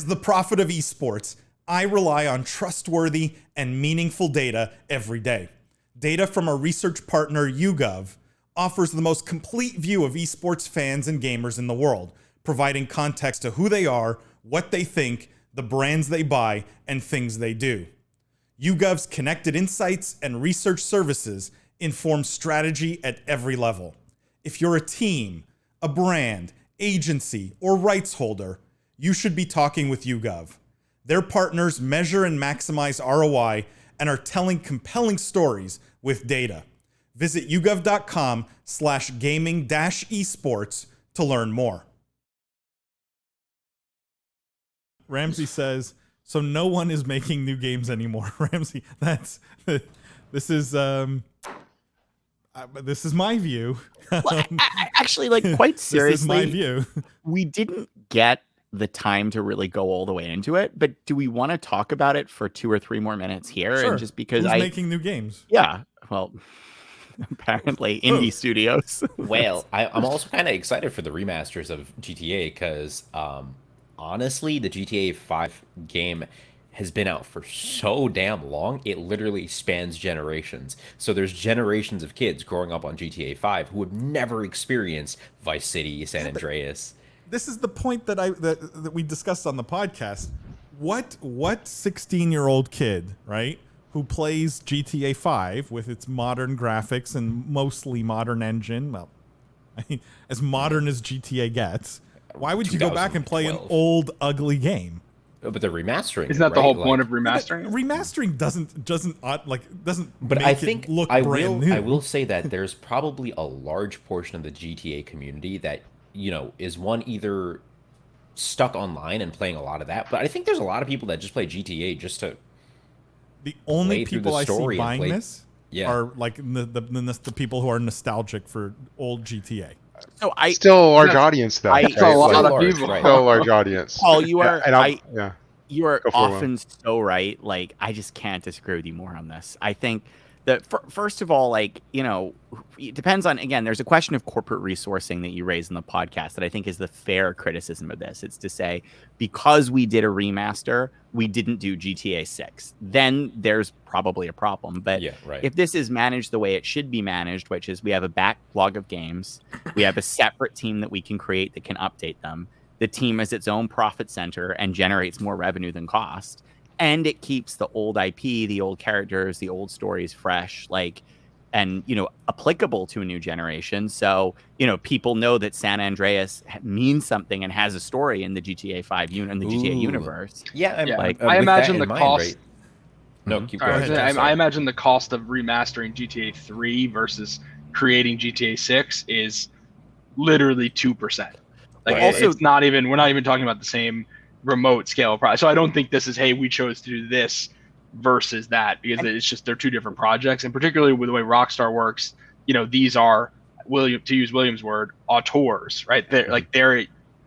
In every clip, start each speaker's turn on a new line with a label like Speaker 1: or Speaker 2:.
Speaker 1: As the prophet of esports, I rely on trustworthy and meaningful data every day. Data from our research partner YouGov offers the most complete view of esports fans and gamers in the world, providing context to who they are, what they think, the brands they buy, and things they do. YouGov's connected insights and research services inform strategy at every level. If you're a team, a brand, agency, or rights holder, you should be talking with YouGov. Their partners measure and maximize ROI and are telling compelling stories with data. Visit yougov.com/gaming-esports to learn more. Ramsey says, so no one is making new games anymore. Ramsey, this is my view.
Speaker 2: Well, actually, like, quite seriously,
Speaker 1: this is my view.
Speaker 2: We didn't get the time to really go all the way into it, but do we want to talk about it for 2 or 3 more minutes here?
Speaker 1: Sure.
Speaker 2: And just because
Speaker 1: Who's making new games?
Speaker 2: Yeah, well, apparently indie studios.
Speaker 3: Well, I'm also kind of excited for the remasters of GTA because honestly, the GTA 5 game has been out for so damn long, it literally spans generations. So there's generations of kids growing up on GTA 5 who have never experienced Vice City, San Andreas.
Speaker 1: This is the point that we discussed on the podcast. What 16-year-old kid, right, who plays GTA 5 with its modern graphics and mostly modern engine, well, I mean, as modern as GTA gets, why would you go back and play an old, ugly game?
Speaker 3: But they're remastering.
Speaker 4: Isn't that the whole point of remastering?
Speaker 1: Remastering doesn't
Speaker 3: But
Speaker 1: make
Speaker 3: I think
Speaker 1: it look
Speaker 3: I
Speaker 1: brand new.
Speaker 3: I will say that there's probably a large portion of the GTA community that, you know, is one either stuck online and playing a lot of that, but I think there's a lot of people that just play GTA just to.
Speaker 1: The only people I see buying this
Speaker 3: Yeah.
Speaker 1: are like the people who are nostalgic for old GTA.
Speaker 2: So
Speaker 5: still a large audience though.
Speaker 4: It's a lot of people.
Speaker 5: Still a large audience.
Speaker 2: Paul, you are you are
Speaker 5: Go for it,
Speaker 2: often so right. Like, I just can't disagree with you more on this. I think that first of all, like, you know, it depends on, again, there's a question of corporate resourcing that you raised in the podcast that I think is the fair criticism of this. It's to say, because we did a remaster, we didn't do GTA 6. Then there's probably a problem. But
Speaker 3: Yeah, right.
Speaker 2: if this is managed the way it should be managed, which is we have a backlog of games, we have a separate team that we can create that can update them. The team is its own profit center and generates more revenue than cost. And it keeps the old IP, the old characters, the old stories fresh, like, and, you know, applicable to a new generation. So, you know, people know that San Andreas means something and has a story in the GTA 5 GTA universe.
Speaker 3: Yeah,
Speaker 4: like, I imagine the cost.
Speaker 3: Right? No, keep going.
Speaker 4: I imagine the cost of remastering GTA 3 versus creating GTA 6 is literally 2%. Like,
Speaker 2: Also,
Speaker 4: it's not even. We're not even talking about the same remote scale price. So I don't think this is, hey, we chose to do this versus that, because it's just, they're two different projects. And particularly with the way Rockstar works, you know, these are, to use William's word, auteurs, right?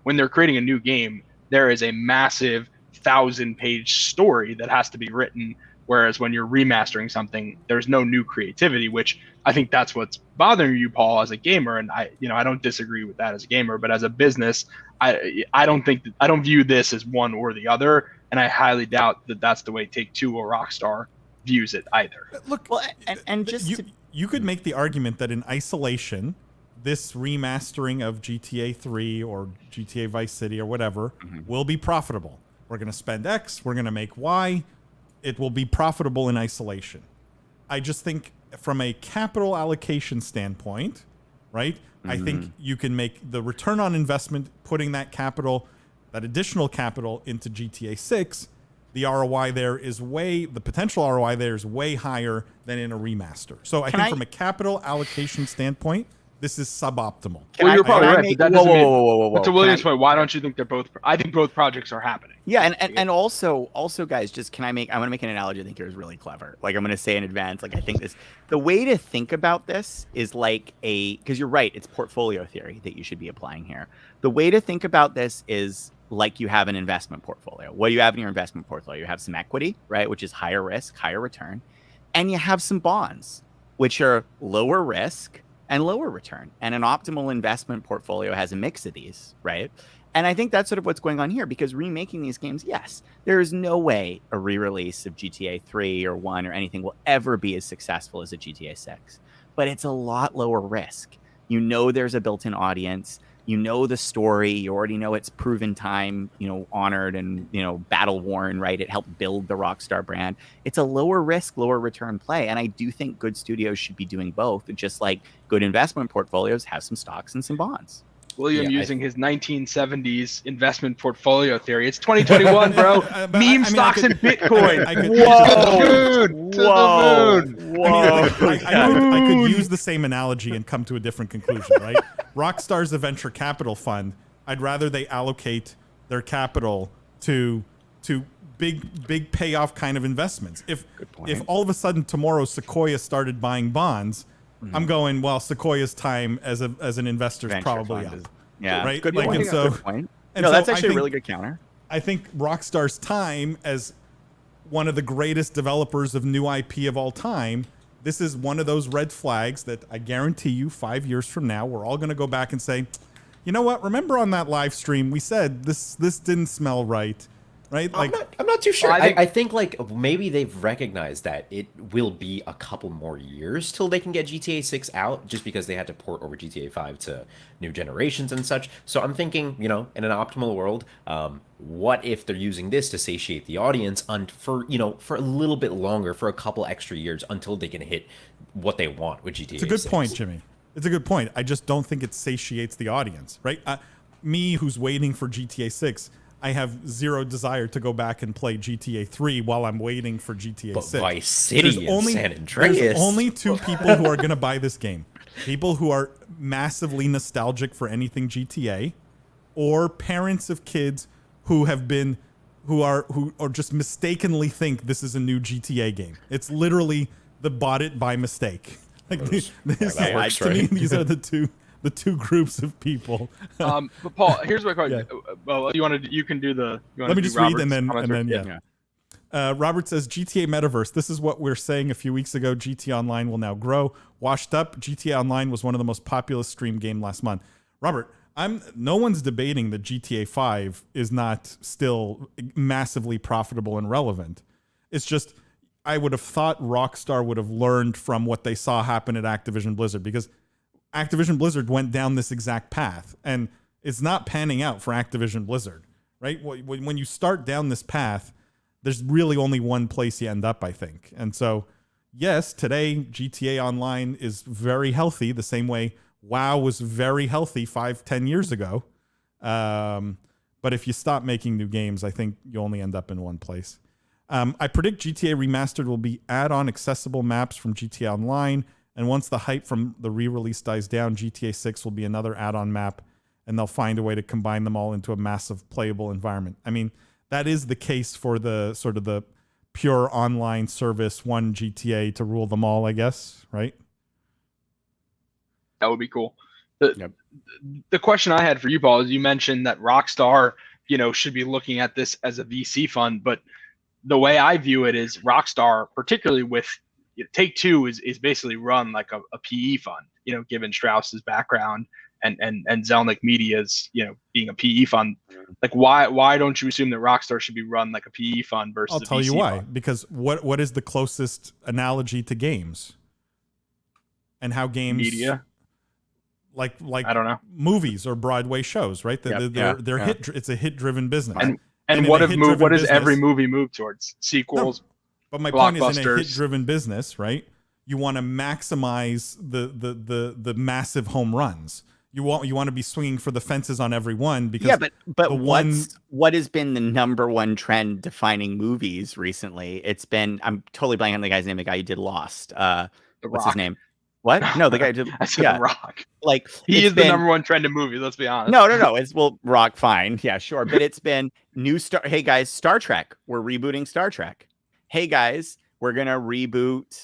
Speaker 4: When they're creating a new game, there is a massive 1,000-page story that has to be written. Whereas when you're remastering something, there's no new creativity, which I think that's what's bothering you, Paul, as a gamer. And I don't disagree with that as a gamer, but as a business, I don't view this as one or the other. And I highly doubt that that's the way Take-Two or Rockstar views it either.
Speaker 1: Look,
Speaker 2: well, and just
Speaker 1: you could make the argument that in isolation, this remastering of GTA 3 or GTA Vice City or whatever will be profitable. We're going to spend X, we're going to make Y. It will be profitable in isolation. I just think from a capital allocation standpoint, right? I think you can make the return on investment, putting that additional capital into GTA 6. The ROI there is the potential ROI there is way higher than in a remaster. So I think from a capital allocation standpoint, this is suboptimal.
Speaker 4: Well, you're probably right.
Speaker 2: Make,
Speaker 4: But that doesn't
Speaker 2: whoa.
Speaker 4: But to William's point, why don't you think they're both? I think both projects are happening.
Speaker 2: Yeah, and also guys, just I want to make an analogy I think is really clever. Like, I'm going to say in advance, like, I think the way to think about this is like because you're right, it's portfolio theory that you should be applying here. The way to think about this is like you have an investment portfolio. What do you have in your investment portfolio? You have some equity, right, which is higher risk, higher return, and you have some bonds, which are lower risk, and lower return. And an optimal investment portfolio has a mix of these, right? And I think that's sort of what's going on here, because remaking these games, yes, there is no way a re-release of GTA 3 or 1 or anything will ever be as successful as a GTA 6. But it's a lot lower risk. You know there's a built-in audience. You know the story. You already know it's proven time, honored and, battle-worn, right? It helped build the Rockstar brand. It's a lower risk, lower return play. And I do think good studios should be doing both, just like good investment portfolios have some stocks and some bonds.
Speaker 4: William using his 1970s investment portfolio theory. It's 2021, bro. Meme stocks and Bitcoin.
Speaker 1: I could use the same analogy and come to a different conclusion, right? Rockstar's a venture capital fund. I'd rather they allocate their capital to big payoff kind of investments. If all of a sudden tomorrow Sequoia started buying bonds, I'm going, well, Sequoia's time as an investor is probably up. Right?
Speaker 2: Good point. Good point.
Speaker 1: And
Speaker 2: no, that's actually a really good counter.
Speaker 1: I think Rockstar's time as one of the greatest developers of new IP of all time, this is one of those red flags that I guarantee you 5 years from now, we're all going to go back and say, you know what? Remember on that live stream, we said this didn't smell right. Right?
Speaker 3: I'm not too sure. I think like maybe they've recognized that it will be a couple more years till they can get GTA 6 out, just because they had to port over GTA 5 to new generations and such. So I'm thinking, in an optimal world, what if they're using this to satiate the audience for a little bit longer, for a couple extra years until they can hit what they want with GTA 6.
Speaker 1: It's a good point, Jimmy. It's a good point. I just don't think it satiates the audience, right? Me, who's waiting for GTA 6, I have zero desire to go back and play GTA 3 while I'm waiting for GTA 6.
Speaker 3: But Vice City and San Andreas.
Speaker 1: There's only two people who are going to buy this game. People who are massively nostalgic for anything GTA, or parents of kids who are just mistakenly think this is a new GTA game. It's literally the bought it by mistake. Like to me, these are the two groups of people.
Speaker 4: But Paul, here's my question. Well, you can do the.
Speaker 1: Let me just read and then Robert says GTA Metaverse. This is what we're saying a few weeks ago. GTA Online will now grow. Washed up. GTA Online was one of the most popular stream game last month. Robert, no one's debating that GTA 5 is not still massively profitable and relevant. It's just I would have thought Rockstar would have learned from what they saw happen at Activision Blizzard, because Activision Blizzard went down this exact path, and it's not panning out for Activision Blizzard, right? When you start down this path, there's really only one place you end up, I think. And so, yes, today GTA Online is very healthy, the same way WoW was very healthy 5-10 years ago. But if you stop making new games, I think you only end up in one place. I predict GTA Remastered will be add-on accessible maps from GTA Online. And once the hype from the re-release dies down, GTA 6 will be another add-on map, and they'll find a way to combine them all into a massive playable environment. I mean, that is the case for the sort of the pure online service, one GTA to rule them all, I guess, right?
Speaker 4: That would be cool. The question I had for you, Paul, is you mentioned that Rockstar, should be looking at this as a VC fund, but the way I view it is Rockstar, particularly with Take-Two is basically run like a PE fund, given Strauss's background and Zelnick Media's, being a PE fund. Like, why don't you assume that Rockstar should be run like a PE fund versus
Speaker 1: I'll tell
Speaker 4: VC
Speaker 1: you why.
Speaker 4: fund?
Speaker 1: Because what is the closest analogy to games? And how games
Speaker 4: media? Like I don't know,
Speaker 1: movies or Broadway shows, right? They're hit. It's a hit-driven business.
Speaker 4: And what does every movie move towards? Sequels.
Speaker 1: No. But my point is, in a hit-driven business, right? You want to maximize the massive home runs. You want to be swinging for the fences on every one, because
Speaker 2: but what has been the number one trend defining movies recently? It's been, I'm totally blanking on the guy's name. The guy who did Lost. What's his name? What? No, the guy who did.
Speaker 4: I said Rock.
Speaker 2: Like,
Speaker 4: he is the number one trend in movies. Let's be honest.
Speaker 2: No. It's Rock. Fine, yeah, sure. But it's been Hey guys, Star Trek. We're rebooting Star Trek. Hey guys, we're gonna reboot,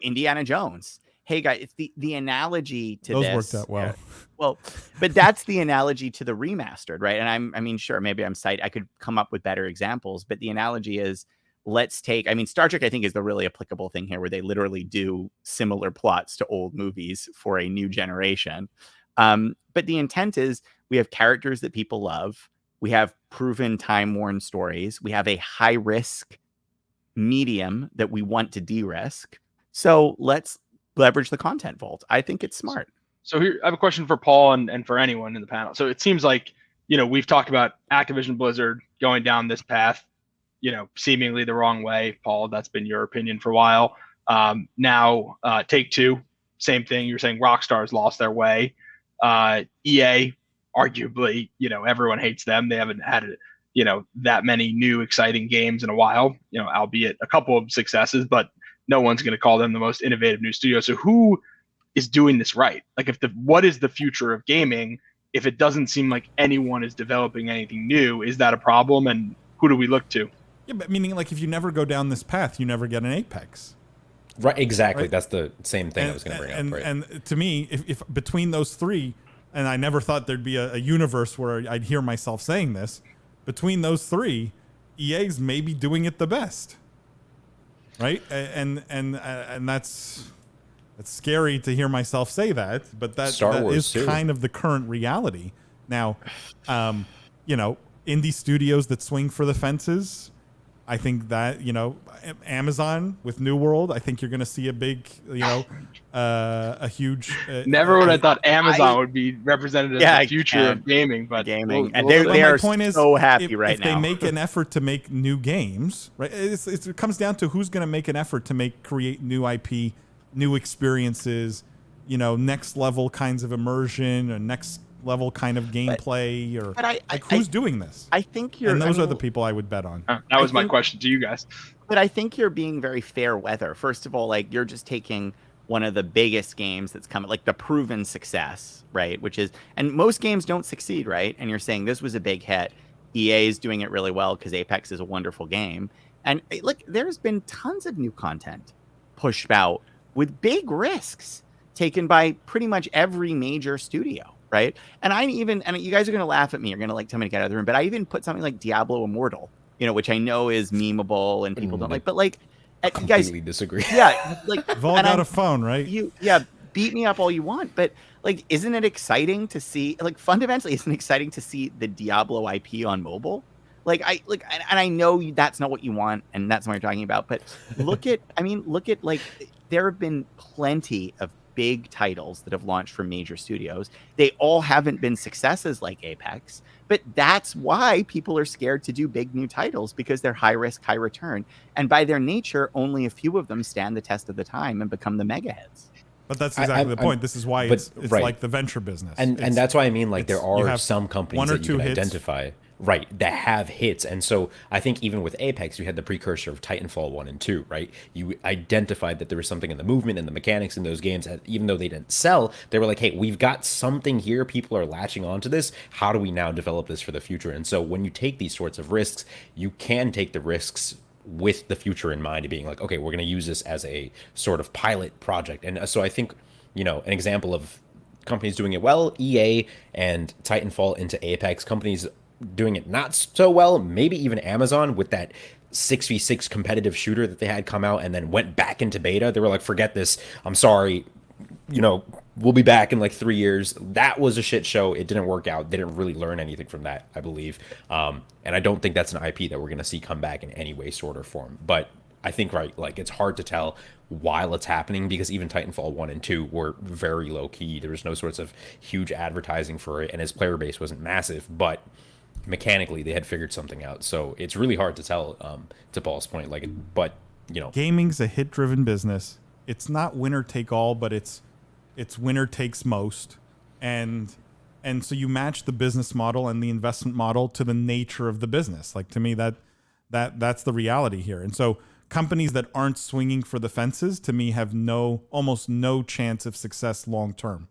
Speaker 2: Indiana Jones. Hey guys, it's the analogy to
Speaker 1: those
Speaker 2: this.
Speaker 1: Worked out well.
Speaker 2: Well, but that's the analogy to the remastered, right? And I mean, sure, maybe I could come up with better examples, but the analogy is let's take, I mean, Star Trek, I think, is the really applicable thing here, where they literally do similar plots to old movies for a new generation. But the intent is we have characters that people love. We have proven time-worn stories. We have a high-risk medium that we want to de-risk. So let's leverage the content vault. I think it's smart.
Speaker 4: So here, I have a question for Paul and for anyone in the panel. So it seems like, we've talked about Activision Blizzard going down this path, seemingly the wrong way. Paul, that's been your opinion for a while. Now, Take-Two, same thing. You're saying Rockstar's lost their way. EA, arguably, everyone hates them. They haven't had that many new exciting games in a while, albeit a couple of successes, but no one's going to call them the most innovative new studio. So who is doing this right? Like, what is the future of gaming? If it doesn't seem like anyone is developing anything new, is that a problem? And who do we look to?
Speaker 1: Yeah, but meaning, like, if you never go down this path, you never get an Apex.
Speaker 3: Right, exactly.
Speaker 1: Right?
Speaker 3: That's the same thing I was going to bring up. Right?
Speaker 1: And to me, if between those three, and I never thought there'd be a universe where I'd hear myself saying this, between those three, EA's maybe doing it the best, right? And that's scary to hear myself say that, but that is kind of the current reality now. Indie studios that swing for the fences, I think that, Amazon with New World, I think you're going to see a big, a huge.
Speaker 4: Never would I thought Amazon would be represented as the future of gaming, but
Speaker 2: and they are so happy right now.
Speaker 1: If they make an effort to make new games, right? It comes down to who's going to make an effort to create new IP, new experiences, next level kinds of immersion or next level kind of gameplay, who's doing this?
Speaker 2: I think
Speaker 1: those are the people I would bet on.
Speaker 4: That was my question to you guys.
Speaker 2: But I think you're being very fair weather. First of all, like, you're just taking one of the biggest games that's coming, like the proven success, right? And most games don't succeed, right? And you're saying this was a big hit. EA is doing it really well because Apex is a wonderful game. And look, there's been tons of new content pushed out with big risks taken by pretty much every major studio. Right. And you guys are going to laugh at me. You're going to tell me to get out of the room. But I even put something like Diablo Immortal, which I know is memeable and people don't like. But you guys
Speaker 3: completely disagree.
Speaker 2: Yeah.
Speaker 1: You've all got a phone, right?
Speaker 2: Beat me up all you want. But isn't it exciting to see, fundamentally, isn't it exciting to see the Diablo IP on mobile? And I know that's not what you want. And that's not what you're talking about. But look at there have been plenty of big titles that have launched from major studios. They all haven't been successes like Apex, but that's why people are scared to do big new titles, because they're high risk, high return. And by their nature, only a few of them stand the test of the time and become the mega hits.
Speaker 1: But that's exactly the point. This is why it's right. Like the venture business.
Speaker 3: And that's why I mean, there are some companies that you can identify. Right, that have hits. And so I think even with Apex, you had the precursor of Titanfall 1 and 2, right? You identified that there was something in the movement and the mechanics in those games, that even though they didn't sell, they were like, hey, we've got something here. People are latching onto this. How do we now develop this for the future? And so when you take these sorts of risks, you can take the risks with the future in mind, of being like, okay, we're going to use this as a sort of pilot project. And so I think, an example of companies doing it well, EA and Titanfall into Apex, companies doing it not so well, maybe even Amazon with that 6v6 competitive shooter that they had come out and then went back into beta. They were like, forget this, I'm sorry, we'll be back in 3 years. That was a shit show. It didn't work out. They didn't really learn anything from that, I believe. And I don't think that's an IP that we're going to see come back in any way, sort, or form. But I think, right, it's hard to tell while it's happening, because even Titanfall 1 and 2 were very low key. There was no sorts of huge advertising for it, and his player base wasn't massive, but mechanically they had figured something out. So it's really hard to tell, to Paul's point,
Speaker 1: gaming's a hit driven business. It's not winner take all, but it's winner takes most. And so you match the business model and the investment model to the nature of the business. To me, that's the reality here. And so companies that aren't swinging for the fences, to me, have almost no chance of success long term.